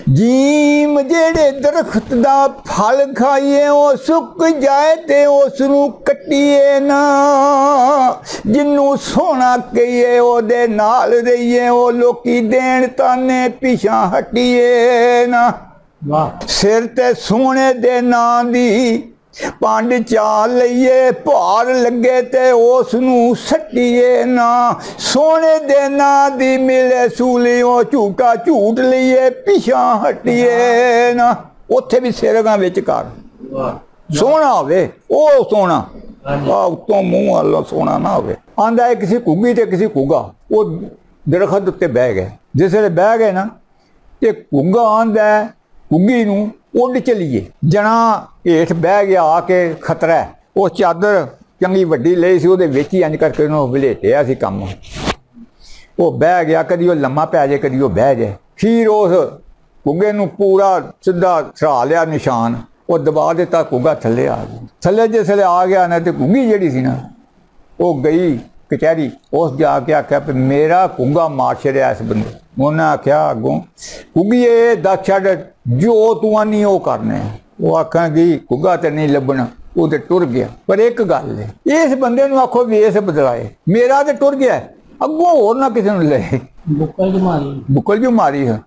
Gym जेड़े दरख्त दा फल खाइए वो सुक जाए ते उसनू कट्टिए ना, जिन्नू सोना कहिए ओदे नाल रहिए, वो लोकी देन ताने पिछा हटिए ना। सिर ते सोने दे नां दी पंड चाल लईए, भार लगे ते उसनू सट्टिए ना। सोने दे नां दी मिले सूलियों झूठा झूठ लईए, पिछा हटिए ना। उत्थे भी सिरगां विच कर सोना होवे, ओ सोना उत्तों मूँह वालों सोना ना होवे। आंदा है किसी घुग्गी ते किसी घुग्गा, वो दरख्त उत्ते बह गए। जिसले बह गए ना ते घुग्गा आंदा है घुग्गी नू उड़ चलीए। जना हेठ बह गया आके खतरा है, वो चादर चंगी वड्डी लई सी उहदे विच ही इंज करके उन्होंने वलेटिया सी कम। वो बह गया, कदी वो लम्मा पै जाए कदी वो बह जाए। फिर उस घुग्गे नू पूरा सीधा सरा लिया निशान, वो दबा दिता, घुग्गा थले आ गया। थले जिसले आ गया ना तो घुग्गी जिहड़ी सी ना वो गई कचहरी, उस जाके आख्या भी मेरा घुग्गा मार छड़िया इस बंदे। उन्हें आख्या अगों घुग्गीए दस छड़ जो तू आनी वो करने। वो आखांगी घुग्गा तो नहीं लभना, वो तो टुर गया। पर एक गल है, इस बंदे नू आखो वेस बदलाए, मेरा तो टुर गया, अगों होर ना किसी नू ले। बुक्कल जो मारी है।